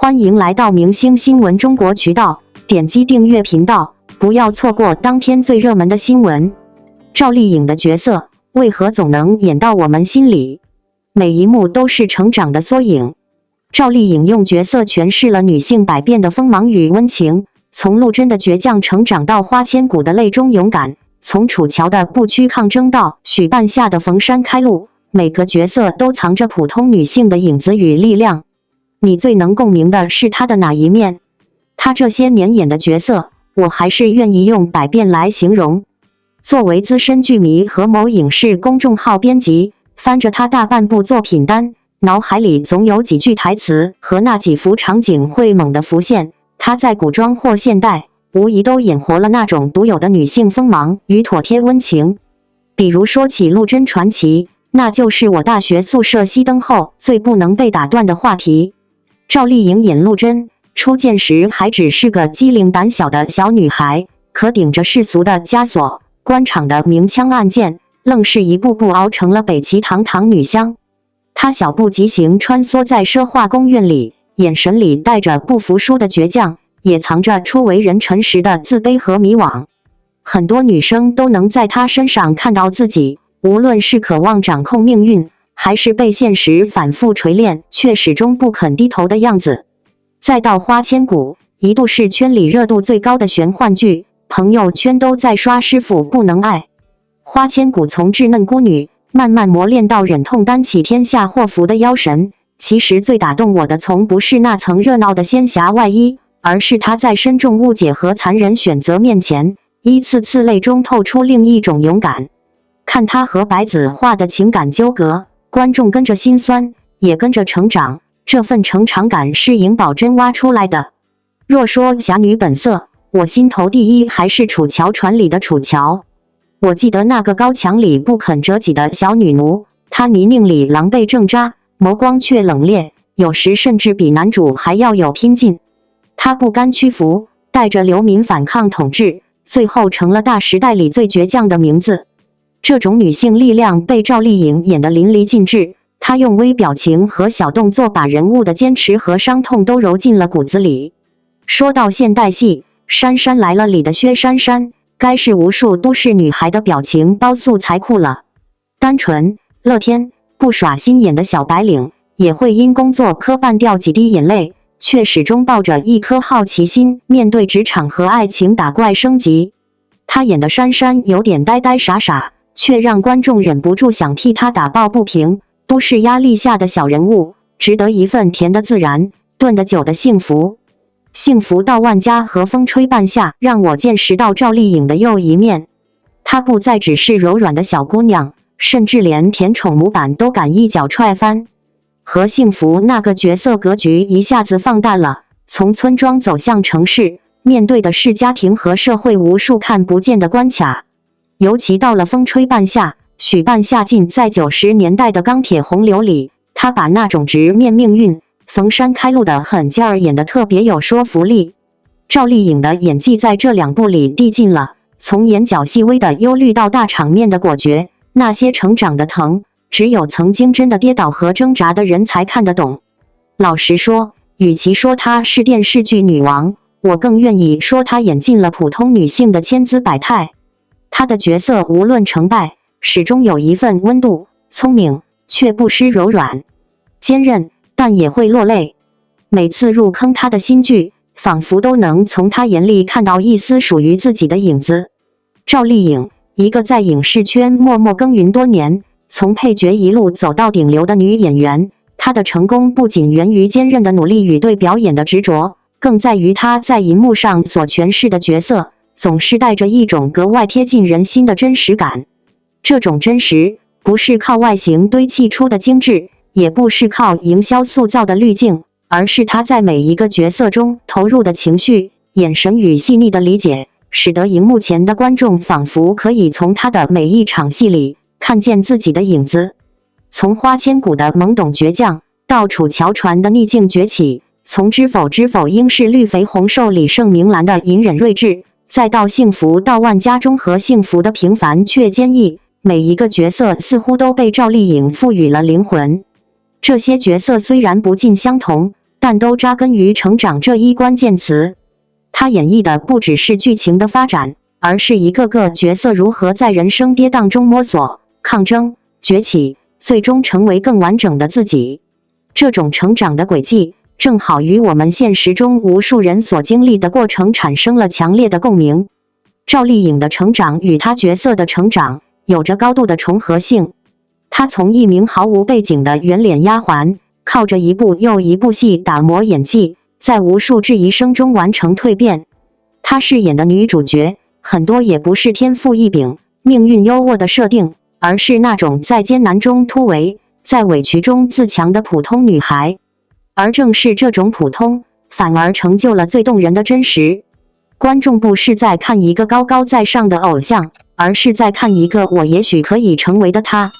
欢迎来到明星新闻中国渠道，点击订阅频道，不要错过当天最热门的新闻。赵丽颖的角色为何总能演到我们心里？每一幕都是成长的缩影。赵丽颖用角色诠释了女性百变的锋芒与温情，从陆贞的倔强成长到花千骨的泪中勇敢，从楚乔的不屈抗争到许半夏的逢山开路，每个角色都藏着普通女性的影子与力量。你最能共鸣的是她的哪一面？她这些年演的角色，我还是愿意用百变来形容。作为资深剧迷和某影视公众号编辑，翻着她大半部作品单，脑海里总有几句台词和那几幅场景会猛地浮现。她在古装或现代，无疑都演活了那种独有的女性锋芒与妥帖温情。比如说起陆贞传奇，那就是我大学宿舍熄灯后最不能被打断的话题。赵丽颖演陆贞，初见时还只是个机灵胆小的小女孩，可顶着世俗的枷锁，官场的明枪暗箭，愣是一步步熬成了北齐堂堂女香。她小步疾行穿梭在奢华宫苑里，眼神里带着不服输的倔强，也藏着初为人臣时的自卑和迷惘。很多女生都能在她身上看到自己，无论是渴望掌控命运，还是被现实反复锤炼却始终不肯低头的样子。再到花千骨，一度是圈里热度最高的玄幻剧，朋友圈都在刷师傅不能爱。花千骨从稚嫩孤女慢慢磨练到忍痛担起天下祸福的妖神，其实最打动我的从不是那层热闹的仙侠外衣，而是她在深重误解和残忍选择面前，一次次泪中透出另一种勇敢。看她和白子画的情感纠葛，观众跟着心酸，也跟着成长，这份成长感是颖宝珍挖出来的。若说侠女本色，我心头第一还是楚乔传里的楚乔。我记得那个高墙里不肯折戟的小女奴，她泥泞里狼狈挣扎，眸光却冷冽，有时甚至比男主还要有拼劲。她不甘屈服，带着流民反抗统治，最后成了大时代里最倔强的名字。这种女性力量被赵丽颖演得淋漓尽致，她用微表情和小动作把人物的坚持和伤痛都揉进了骨子里。说到现代戏，《姗姗来了》里的薛姗姗，该是无数都市女孩的表情包素材库了。单纯、乐天、不耍心眼的小白领，也会因工作磕绊掉几滴眼泪，却始终抱着一颗好奇心，面对职场和爱情打怪升级。她演的姗姗有点呆呆傻傻，却让观众忍不住想替她打抱不平。都市压力下的小人物，值得一份甜的自然，炖得久的幸福。幸福到万家和风吹半夏，让我见识到赵丽颖的又一面。她不再只是柔软的小姑娘，甚至连甜宠模板都敢一脚踹翻。和幸福那个角色格局一下子放大了，从村庄走向城市，面对的是家庭和社会无数看不见的关卡。尤其到了风吹半夏，许半夏浸在90年代的钢铁洪流里，她把那种直面命运、逢山开路的狠劲儿演得特别有说服力。赵丽颖的演技在这两部里递进了，从眼角细微的忧虑到大场面的果决，那些成长的疼，只有曾经真的跌倒和挣扎的人才看得懂。老实说，与其说她是电视剧女王，我更愿意说她演尽了普通女性的千姿百态。她的角色无论成败，始终有一份温度，聪明却不失柔软，坚韧但也会落泪。每次入坑她的新剧，仿佛都能从她眼里看到一丝属于自己的影子。赵丽颖，一个在影视圈默默耕耘多年，从配角一路走到顶流的女演员，她的成功不仅源于坚韧的努力与对表演的执着，更在于她在银幕上所诠释的角色，总是带着一种格外贴近人心的真实感。这种真实，不是靠外形堆砌出的精致，也不是靠营销塑造的滤镜，而是她在每一个角色中投入的情绪、眼神与细腻的理解，使得荧幕前的观众仿佛可以从她的每一场戏里看见自己的影子。从花千骨的懵懂倔强，到楚乔传的逆境崛起，从知否知否应是绿肥红瘦里盛明兰的隐忍睿智，再到幸福到万家中和幸福的平凡却坚毅，每一个角色似乎都被赵丽颖赋予了灵魂。这些角色虽然不尽相同，但都扎根于成长这一关键词。他演绎的不只是剧情的发展，而是一个个角色如何在人生跌宕中摸索、抗争、崛起，最终成为更完整的自己。这种成长的轨迹，正好与我们现实中无数人所经历的过程产生了强烈的共鸣。赵丽颖的成长与她角色的成长有着高度的重合性。她从一名毫无背景的圆脸丫鬟，靠着一部又一部戏打磨演技，在无数质疑声中完成蜕变。她饰演的女主角，很多也不是天赋异禀、命运优渥的设定，而是那种在艰难中突围，在委屈中自强的普通女孩。而正是这种普通，反而成就了最动人的真实。观众不是在看一个高高在上的偶像，而是在看一个我也许可以成为的他。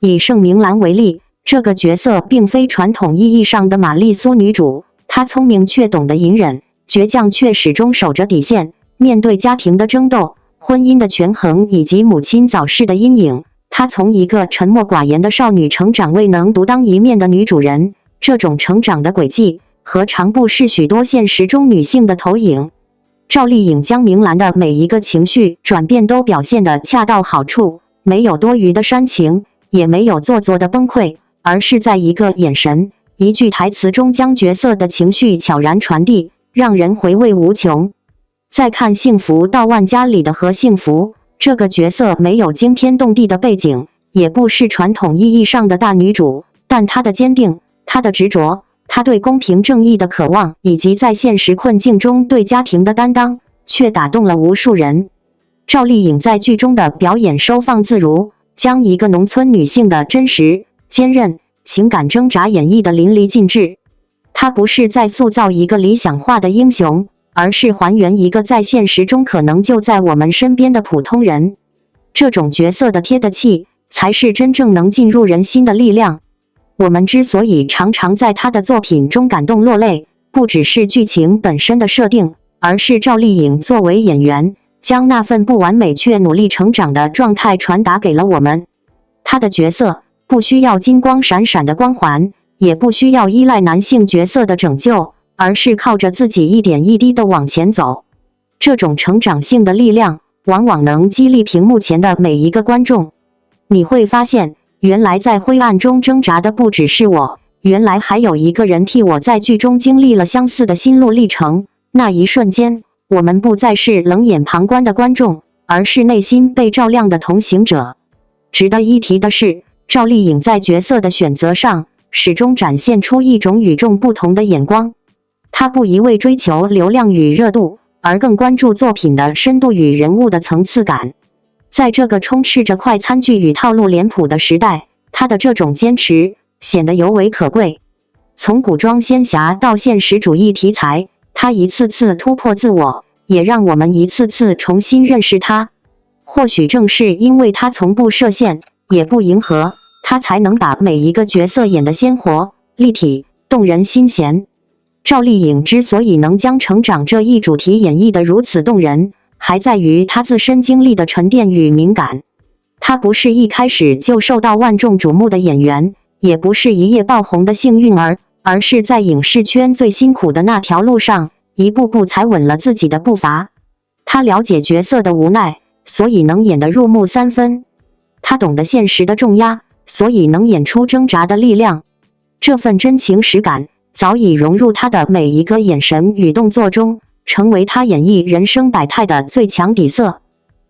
以盛明兰为例，这个角色并非传统意义上的玛丽苏女主，她聪明却懂得隐忍，倔强却始终守着底线。面对家庭的争斗、婚姻的权衡以及母亲早逝的阴影，她从一个沉默寡言的少女成长为能独当一面的女主人。这种成长的轨迹，何尝不是许多现实中女性的投影？赵丽颖将明兰的每一个情绪转变都表现得恰到好处，没有多余的煽情，也没有做作的崩溃，而是在一个眼神、一句台词中将角色的情绪悄然传递，让人回味无穷。再看《幸福到万家》里的何幸福，这个角色没有惊天动地的背景，也不是传统意义上的大女主，但她的坚定，她的执着，她对公平正义的渴望，以及在现实困境中对家庭的担当，却打动了无数人。赵丽颖在剧中的表演收放自如，将一个农村女性的真实、坚韧、情感挣扎演绎得淋漓尽致。她不是在塑造一个理想化的英雄，而是还原一个在现实中可能就在我们身边的普通人。这种角色的贴得气，才是真正能进入人心的力量。我们之所以常常在她的作品中感动落泪，不只是剧情本身的设定，而是赵丽颖作为演员，将那份不完美却努力成长的状态传达给了我们。她的角色不需要金光闪闪的光环，也不需要依赖男性角色的拯救，而是靠着自己一点一滴地往前走。这种成长性的力量，往往能激励屏幕前的每一个观众。你会发现，原来在灰暗中挣扎的不只是我，原来还有一个人替我在剧中经历了相似的心路历程。那一瞬间，我们不再是冷眼旁观的观众，而是内心被照亮的同行者。值得一提的是，赵丽颖在角色的选择上，始终展现出一种与众不同的眼光。她不一味追求流量与热度，而更关注作品的深度与人物的层次感。在这个充斥着快餐剧与套路脸谱的时代，她的这种坚持显得尤为可贵。从古装仙侠到现实主义题材，她一次次突破自我，也让我们一次次重新认识她。或许正是因为她从不设限，也不迎合，她才能把每一个角色演得鲜活、立体、动人心弦。赵丽颖之所以能将成长这一主题演绎得如此动人，还在于她自身经历的沉淀与敏感。她不是一开始就受到万众瞩目的演员，也不是一夜爆红的幸运儿，而是在影视圈最辛苦的那条路上，一步步踩稳了自己的步伐。她了解角色的无奈，所以能演得入木三分；她懂得现实的重压，所以能演出挣扎的力量。这份真情实感早已融入她的每一个眼神与动作中，成为她演绎人生百态的最强底色。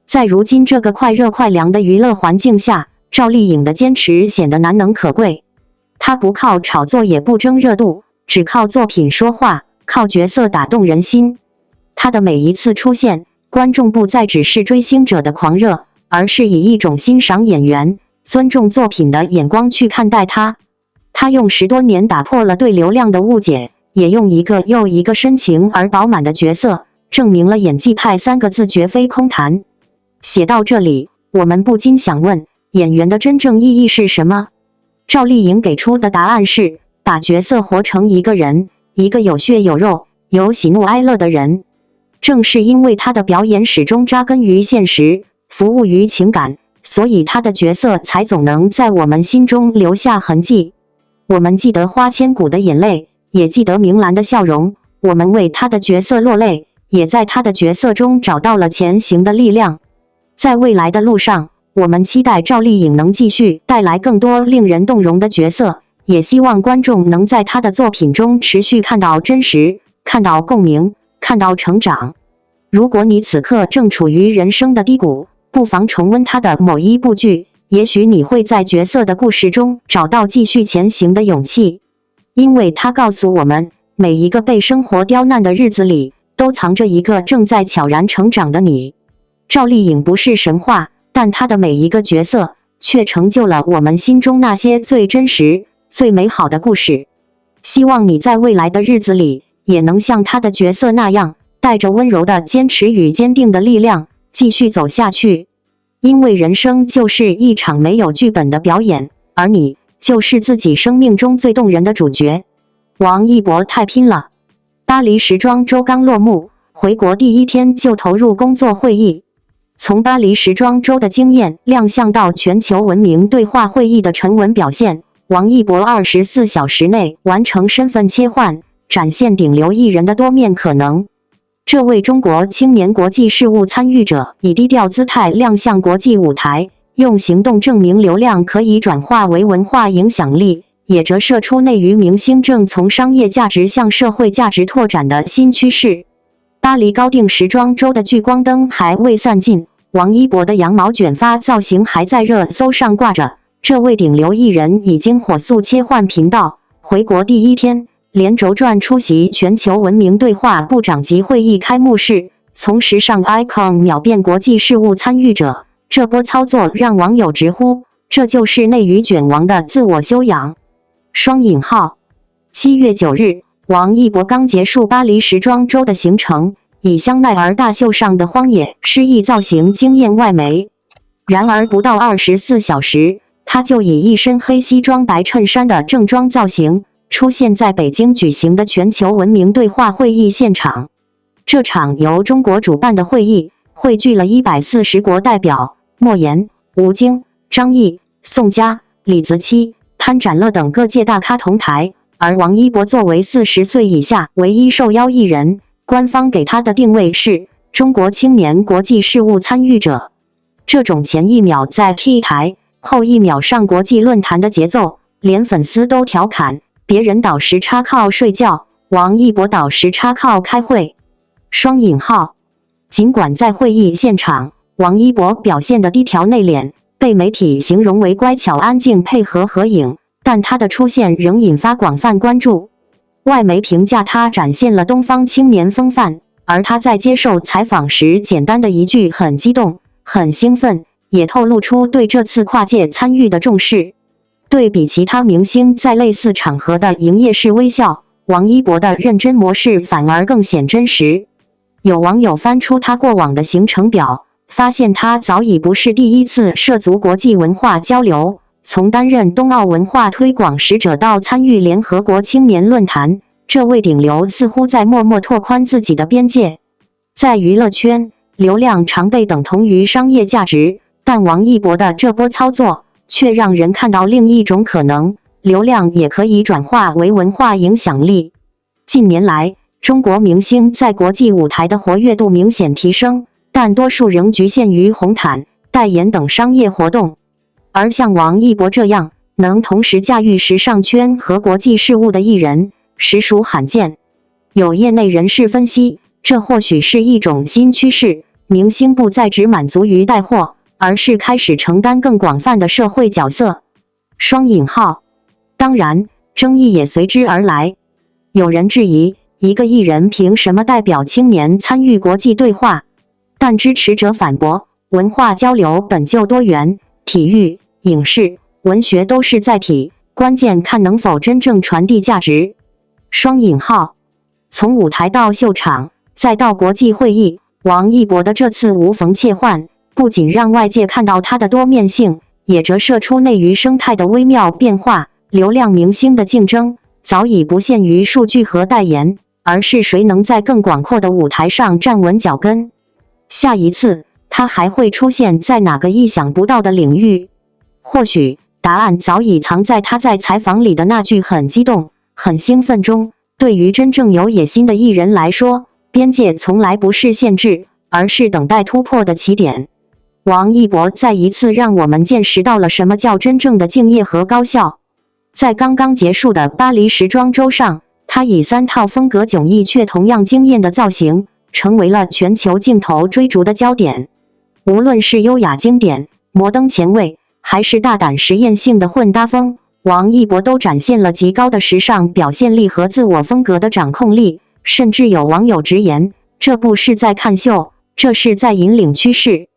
在如今这个快热快凉的娱乐环境下，赵丽颖的坚持显得难能可贵。她不靠炒作，也不争热度，只靠作品说话，靠角色打动人心。她的每一次出现，观众不再只是追星者的狂热，而是以一种欣赏演员、尊重作品的眼光去看待她。她用10多年打破了对流量的误解，也用一个又一个深情而饱满的角色，证明了演技派3个字绝非空谈。写到这里，我们不禁想问，演员的真正意义是什么？赵丽颖给出的答案是，把角色活成一个人，一个有血有肉、有喜怒哀乐的人。正是因为她的表演始终扎根于现实，服务于情感，所以她的角色才总能在我们心中留下痕迹。我们记得花千骨的眼泪，也记得明兰的笑容。我们为她的角色落泪，也在她的角色中找到了前行的力量。在未来的路上，我们期待赵丽颖能继续带来更多令人动容的角色，也希望观众能在她的作品中持续看到真实，看到共鸣，看到成长。如果你此刻正处于人生的低谷，不妨重温她的某一部剧，也许你会在角色的故事中找到继续前行的勇气。因为她告诉我们，每一个被生活刁难的日子里，都藏着一个正在悄然成长的你。赵丽颖不是神话，但她的每一个角色却成就了我们心中那些最真实、最美好的故事。希望你在未来的日子里，也能像她的角色那样，带着温柔的坚持与坚定的力量，继续走下去。因为人生就是一场没有剧本的表演，而你就是自己生命中最动人的主角。王一博太拼了！巴黎时装周刚落幕，回国第一天就投入工作会议。从巴黎时装周的惊艳亮相到全球闻名对话会议的沉稳表现，王一博24小时内完成身份切换，展现顶流艺人的多面可能。这位中国青年国际事务参与者以低调姿态亮相国际舞台，用行动证明流量可以转化为文化影响力，也折射出内娱明星正从商业价值向社会价值拓展的新趋势。巴黎高定时装周的聚光灯还未散尽，王一博的羊毛卷发造型还在热搜上挂着。这位顶流艺人已经火速切换频道，回国第一天连轴转出席全球闻名对话部长级会议开幕式，从时尚 icon 秒变国际事务参与者。这波操作让网友直呼，这就是内娱卷王的自我修养。双引号。7月9日，王一博刚结束巴黎时装周的行程，以香奈儿大秀上的荒野诗意造型惊艳外媒。然而不到24小时，他就以一身黑西装白衬衫的正装造型出现在北京举行的全球闻名对话会议现场。这场由中国主办的会议汇聚了140国代表，莫言、吴京、张译、宋佳、李子柒、潘展乐等各界大咖同台，而王一博作为40岁以下唯一受邀艺人，官方给他的定位是中国青年国际事务参与者。这种前一秒在 T 台，后一秒上国际论坛的节奏，连粉丝都调侃别人倒时差靠睡觉，王一博倒时差靠开会。双引号。尽管在会议现场，王一博表现得低调内敛，被媒体形容为乖巧安静配合合影，但他的出现仍引发广泛关注。外媒评价他展现了东方青年风范，而他在接受采访时简单的一句很激动、很兴奋，也透露出对这次跨界参与的重视。对比其他明星在类似场合的营业式微笑，王一博的认真模式反而更显真实。有网友翻出他过往的行程表，发现他早已不是第一次涉足国际文化交流，从担任冬奥文化推广使者到参与联合国青年论坛，这位顶流似乎在默默拓宽自己的边界。在娱乐圈，流量常被等同于商业价值，但王一博的这波操作却让人看到另一种可能，流量也可以转化为文化影响力。近年来，中国明星在国际舞台的活跃度明显提升，但多数仍局限于红毯、代言等商业活动。而像王一博这样能同时驾驭时尚圈和国际事务的艺人，实属罕见。有业内人士分析，这或许是一种新趋势，明星不再只满足于带货，而是开始承担更广泛的社会角色。双引号。当然，争议也随之而来。有人质疑，一个艺人凭什么代表青年参与国际对话？但支持者反驳，文化交流本就多元，体育、影视、文学都是载体，关键看能否真正传递价值。双引号。从舞台到秀场，再到国际会议，王一博的这次无缝切换，不仅让外界看到他的多面性，也折射出内娱生态的微妙变化。流量明星的竞争早已不限于数据和代言，而是谁能在更广阔的舞台上站稳脚跟。下一次，他还会出现在哪个意想不到的领域？或许答案早已藏在他在采访里的那句很激动、很兴奋中。对于真正有野心的艺人来说，边界从来不是限制，而是等待突破的起点。王一博再一次让我们见识到了什么叫真正的敬业和高效。在刚刚结束的巴黎时装周上，他以3套风格迥异却同样惊艳的造型，成为了全球镜头追逐的焦点。无论是优雅经典、摩登前卫，还是大胆实验性的混搭风，王一博都展现了极高的时尚表现力和自我风格的掌控力。甚至有网友直言，这不是在看秀，这是在引领趋势。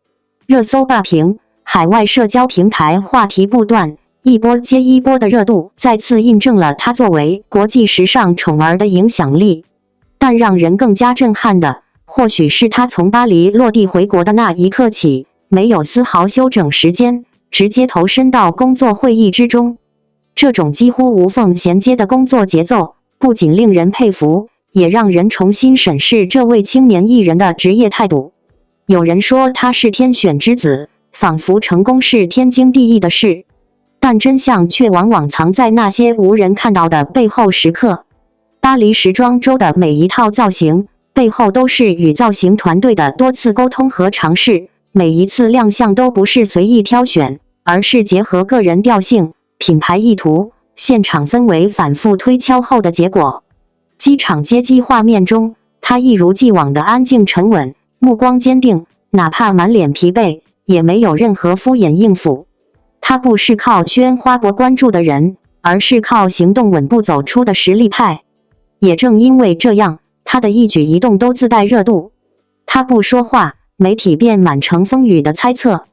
热搜霸屏，海外社交平台话题不断，一波接一波的热度再次印证了他作为国际时尚宠儿的影响力。但让人更加震撼的，或许是他从巴黎落地回国的那一刻起，没有丝毫休整时间，直接投身到工作会议之中。这种几乎无缝衔接的工作节奏，不仅令人佩服，也让人重新审视这位青年艺人的职业态度。有人说他是天选之子，仿佛成功是天经地义的事，但真相却往往藏在那些无人看到的背后时刻。巴黎时装周的每一套造型背后都是与造型团队的多次沟通和尝试，每一次亮相都不是随意挑选，而是结合个人调性、品牌意图、现场氛围反复推敲后的结果。机场接机画面中，他一如既往的安静沉稳，目光坚定，哪怕满脸疲惫，也没有任何敷衍应付。他不是靠喧哗博关注的人，而是靠行动稳步走出的实力派。也正因为这样，他的一举一动都自带热度。他不说话，媒体便满城风雨的猜测；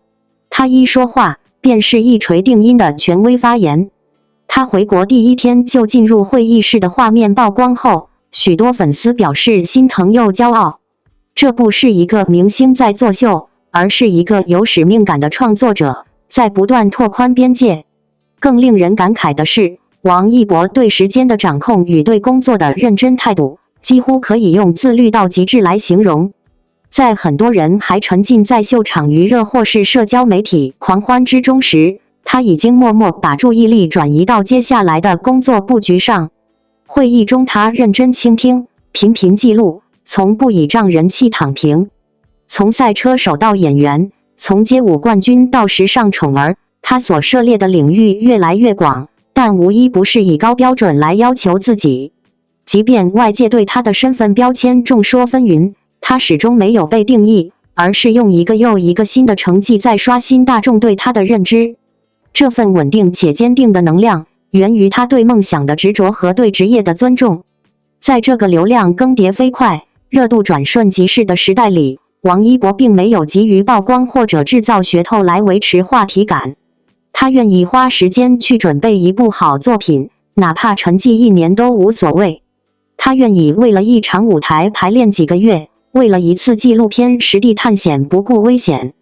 他一说话，便是一锤定音的权威发言。他回国第一天就进入会议室的画面曝光后，许多粉丝表示心疼又骄傲。这不是一个明星在作秀，而是一个有使命感的创作者，在不断拓宽边界。更令人感慨的是，王一博对时间的掌控与对工作的认真态度，几乎可以用自律到极致来形容。在很多人还沉浸在秀场娱乐或是社交媒体狂欢之中时，他已经默默把注意力转移到接下来的工作布局上。会议中，他认真倾听，频频记录，从不以仗人气躺平。从赛车手到演员，从街舞冠军到时尚宠儿，他所涉猎的领域越来越广，但无一不是以高标准来要求自己。即便外界对他的身份标签众说纷纭，他始终没有被定义，而是用一个又一个新的成绩在刷新大众对他的认知。这份稳定且坚定的能量，源于他对梦想的执着和对职业的尊重。在这个流量更迭飞快、热度转瞬即逝的时代里，王一博并没有急于曝光或者制造噱头来维持话题感。他愿意花时间去准备一部好作品，哪怕沉寂1年都无所谓。他愿意为了一场舞台排练几个月，为了一次纪录片实地探险不顾危险。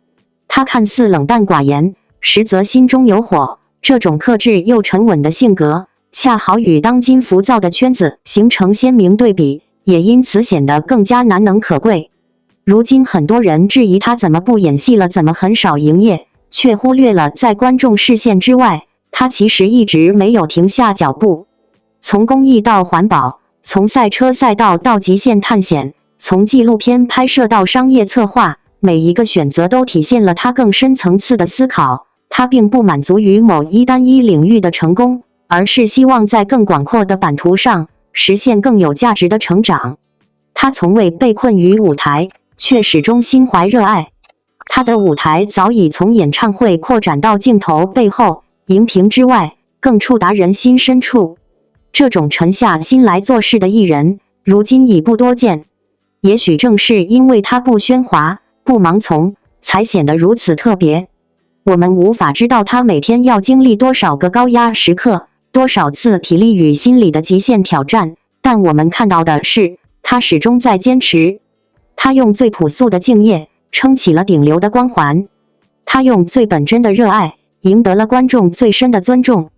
他看似冷淡寡言，实则心中有火。这种克制又沉稳的性格，恰好与当今浮躁的圈子形成鲜明对比，也因此显得更加难能可贵。如今很多人质疑他怎么不演戏了，怎么很少营业，却忽略了在观众视线之外，他其实一直没有停下脚步。从公益到环保，从赛车赛道到极限探险，从纪录片拍摄到商业策划，每一个选择都体现了他更深层次的思考。他并不满足于某一单一领域的成功，而是希望在更广阔的版图上实现更有价值的成长。他从未被困于舞台，却始终心怀热爱。他的舞台早已从演唱会扩展到镜头背后、荧屏之外，更触达人心深处。这种沉下心来做事的艺人，如今已不多见。也许正是因为他不喧哗、不盲从，才显得如此特别。我们无法知道他每天要经历多少个高压时刻，多少次体力与心理的极限挑战，但我们看到的是，他始终在坚持。他用最朴素的敬业，撑起了顶流的光环。他用最本真的热爱，赢得了观众最深的尊重。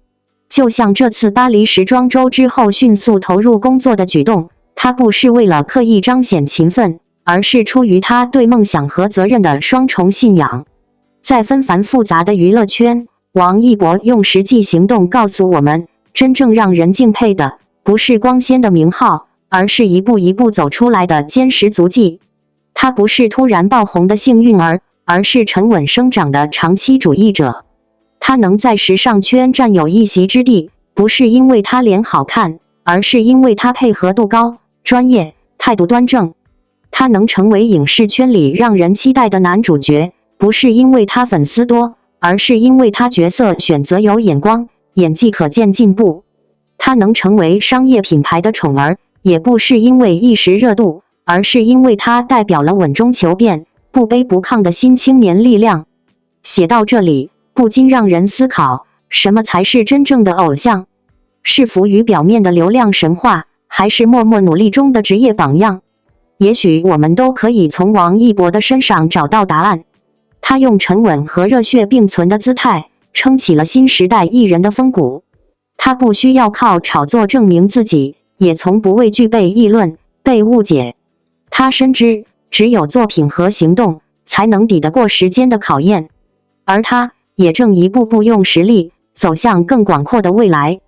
就像这次巴黎时装周之后迅速投入工作的举动，他不是为了刻意彰显勤奋，而是出于他对梦想和责任的双重信仰。在纷繁复杂的娱乐圈，王一博用实际行动告诉我们，真正让人敬佩的，不是光鲜的名号，而是一步一步走出来的坚实足迹。他不是突然爆红的幸运儿，而是沉稳生长的长期主义者。他能在时尚圈占有一席之地，不是因为他脸好看，而是因为他配合度高、专业、态度端正。他能成为影视圈里让人期待的男主角，不是因为他粉丝多，而是因为他角色选择有眼光，演技可见进步。他能成为商业品牌的宠儿，也不是因为一时热度，而是因为他代表了稳中求变、不卑不亢的新青年力量。写到这里，不禁让人思考，什么才是真正的偶像？是浮于表面的流量神话，还是默默努力中的职业榜样？也许我们都可以从王一博的身上找到答案。他用沉稳和热血并存的姿态，撑起了新时代艺人的风骨。他不需要靠炒作证明自己，也从不畏惧被议论、被误解。他深知，只有作品和行动，才能抵得过时间的考验。而他也正一步步用实力，走向更广阔的未来。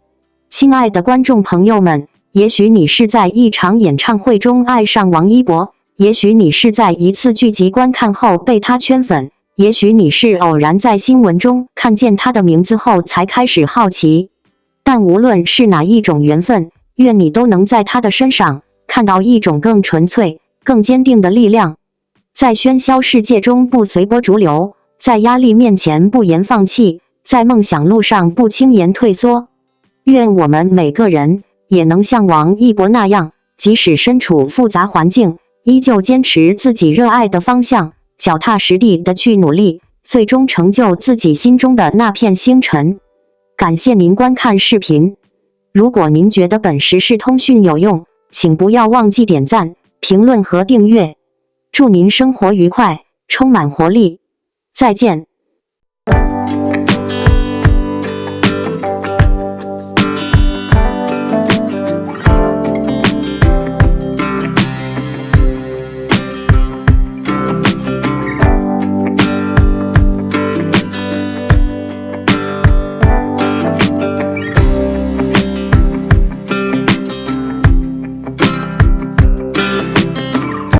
亲爱的观众朋友们，也许你是在一场演唱会中爱上王一博，也许你是在一次剧集观看后被他圈粉，也许你是偶然在新闻中看见他的名字后才开始好奇。但无论是哪一种缘分，愿你都能在他的身上看到一种更纯粹、更坚定的力量。在喧嚣世界中不随波逐流，在压力面前不言放弃，在梦想路上不轻言退缩。愿我们每个人也能像王一博那样，即使身处复杂环境，依旧坚持自己热爱的方向，脚踏实地的去努力，最终成就自己心中的那片星辰。感谢您观看视频。如果您觉得本时事通讯有用，请不要忘记点赞、评论和订阅。祝您生活愉快，充满活力。再见。